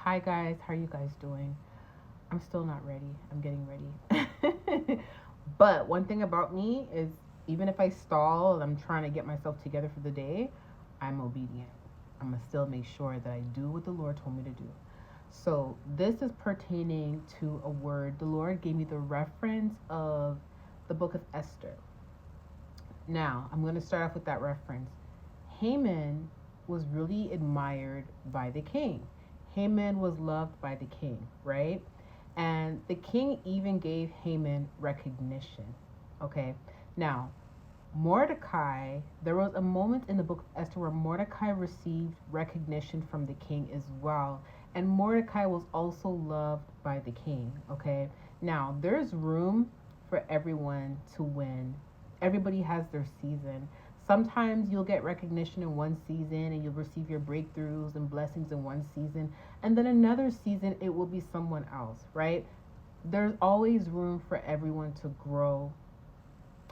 Hi guys, how are you guys doing? I'm still not ready. I'm getting ready. But one thing about me is even if I stall and I'm trying to get myself together for the day, I'm obedient. I'm gonna still make sure that I do what the Lord told me to do. So this is pertaining to a word. The Lord gave me the reference of the book of Esther. Now, I'm going to start off with that reference. Haman was really admired by the king. Haman was loved by the king, right? And the king even gave Haman recognition. Okay. Now, Mordecai, there was a moment in the book of Esther where Mordecai received recognition from the king as well. And Mordecai was also loved by the king. Okay. Now, there's room for everyone to win. Everybody has their season. Sometimes you'll get recognition in one season and you'll receive your breakthroughs and blessings in one season. And then another season, it will be someone else, right? There's always room for everyone to grow.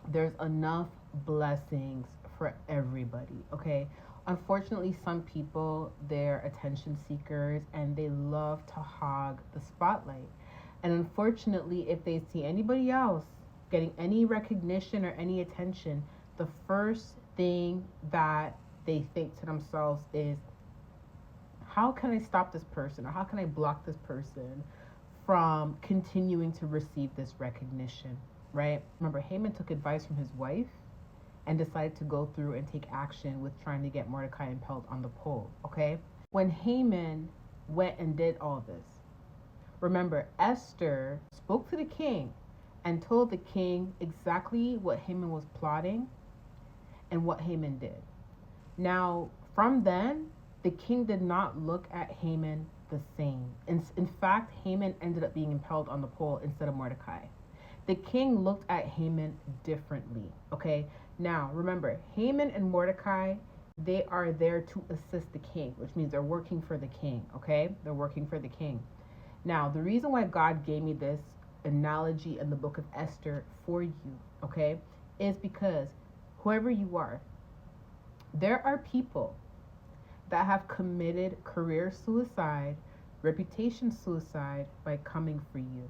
There's enough blessings for everybody, okay? Unfortunately, some people, they're attention seekers and they love to hog the spotlight. And unfortunately, if they see anybody else getting any recognition or any attention, the first thing that they think to themselves is, how can I stop this person or how can I block this person from continuing to receive this recognition, right? Remember, Haman took advice from his wife and decided to go through and take action with trying to get Mordecai impaled on the pole, okay? When Haman went and did all this, remember, Esther spoke to the king and told the king exactly what Haman was plotting and what Haman did. Now, from then, the king did not look at Haman the same. In fact, Haman ended up being impaled on the pole instead of Mordecai. The king looked at Haman differently, okay? Now, remember, Haman and Mordecai, they are there to assist the king, which means they're working for the king, okay? They're working for the king. Now, the reason why God gave me this analogy in the book of Esther for you, okay, is because whoever you are, there are people that have committed career suicide, reputation suicide by coming for you.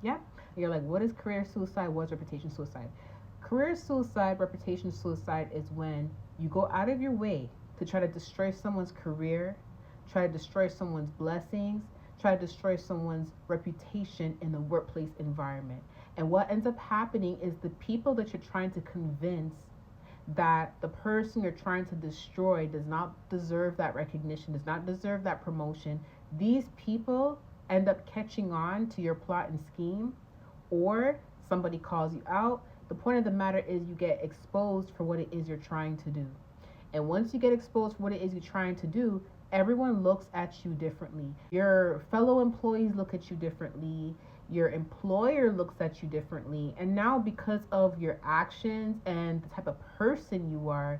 Yeah? You're like, what is career suicide? What's reputation suicide? Career suicide, reputation suicide is when you go out of your way to try to destroy someone's career, try to destroy someone's blessings, try to destroy someone's reputation in the workplace environment. And what ends up happening is the people that you're trying to convince that the person you're trying to destroy does not deserve that recognition, does not deserve that promotion, these people end up catching on to your plot and scheme, or somebody calls you out. The point of the matter is you get exposed for what it is you're trying to do. And once you get exposed for what it is you're trying to do, everyone looks at you differently. Your fellow employees look at you differently. Your employer looks at you differently. And now, because of your actions and the type of person you are,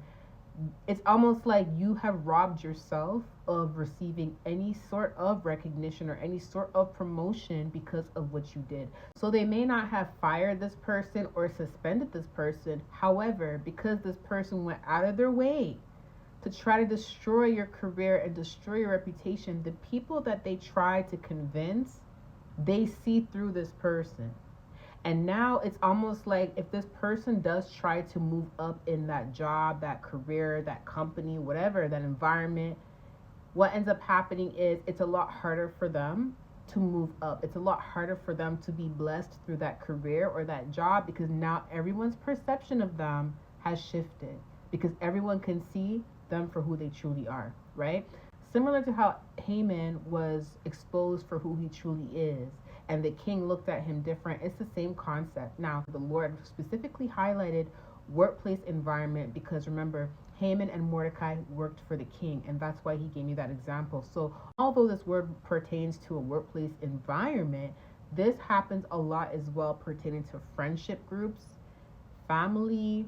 it's almost like you have robbed yourself of receiving any sort of recognition or any sort of promotion because of what you did. So they may not have fired this person or suspended this person. However, because this person went out of their way to try to destroy your career and destroy your reputation, the people that they try to convince, they see through this person. And now it's almost like if this person does try to move up in that job, that career, that company, whatever, that environment, what ends up happening is it's a lot harder for them to move up. It's a lot harder for them to be blessed through that career or that job, because now everyone's perception of them has shifted, because everyone can see them for who they truly are, right? Similar to how Haman was exposed for who he truly is, and the king looked at him different. It's the same concept. Now, the Lord specifically highlighted workplace environment because remember, Haman and Mordecai worked for the king, and that's why he gave me that example. So, although this word pertains to a workplace environment, this happens a lot as well pertaining to friendship groups, family,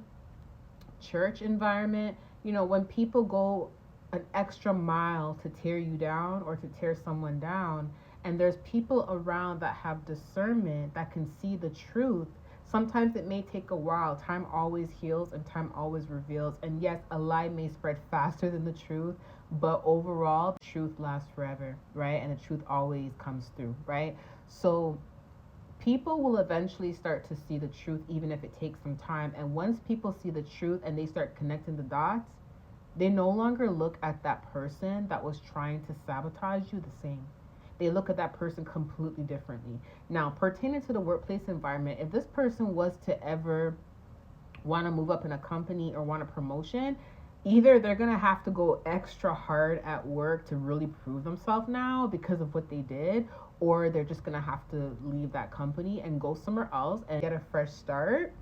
church environment. You know, when people go an extra mile to tear you down or to tear someone down, and there's people around that have discernment that can see the truth, Sometimes it may take a while. Time always heals and time always reveals. And yes, a lie may spread faster than the truth, but overall, truth lasts forever, right? And the truth always comes through, right? So people will eventually start to see the truth, even if it takes some time. And once people see the truth and they start connecting the dots, they no longer look at that person that was trying to sabotage you the same. They look at that person completely differently. Now, pertaining to the workplace environment, if this person was to ever want to move up in a company or want a promotion, either they're going to have to go extra hard at work to really prove themselves now because of what they did, or they're just going to have to leave that company and go somewhere else and get a fresh start,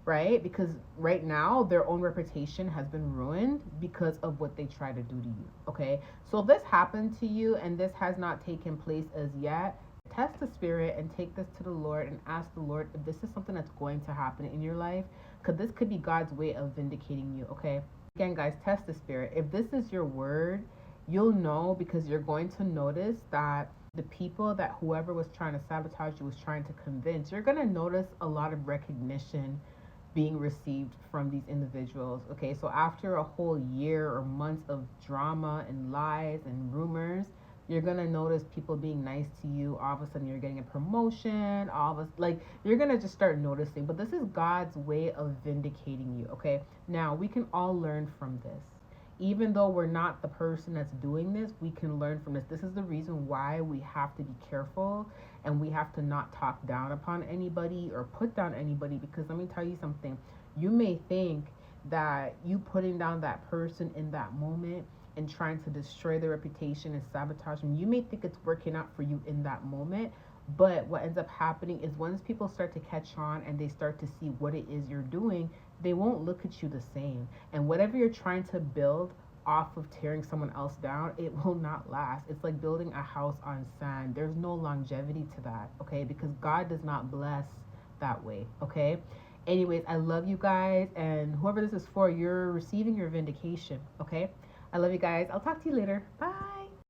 right? Because right now their own reputation has been ruined because of what they try to do to you. Okay, so if this happened to you and this has not taken place as yet, test the spirit and take this to the Lord and ask the Lord if this is something that's going to happen in your life, because this could be God's way of vindicating you. Okay, again guys, test the spirit. If this is your word, you'll know, because you're going to notice that the people that whoever was trying to sabotage you was trying to convince, you're going to notice a lot of recognition being received from these individuals. Okay, so after a whole year or months of drama and lies and rumors, you're gonna notice people being nice to you. All of a sudden, you're getting a promotion. All of us, like, you're gonna just start noticing. But this is God's way of vindicating you. Okay, now we can all learn from this. Even though we're not the person that's doing this, we can learn from this. This is the reason why we have to be careful and we have to not talk down upon anybody or put down anybody, because let me tell you something. You may think that you putting down that person in that moment and trying to destroy their reputation and sabotage them, you may think it's working out for you in that moment. But what ends up happening is once people start to catch on and they start to see what it is you're doing, they won't look at you the same. And whatever you're trying to build off of tearing someone else down, it will not last. It's like building a house on sand. There's no longevity to that, okay? Because God does not bless that way, okay? Anyways, I love you guys, and whoever this is for, you're receiving your vindication, okay? I love you guys. I'll talk to you later. Bye.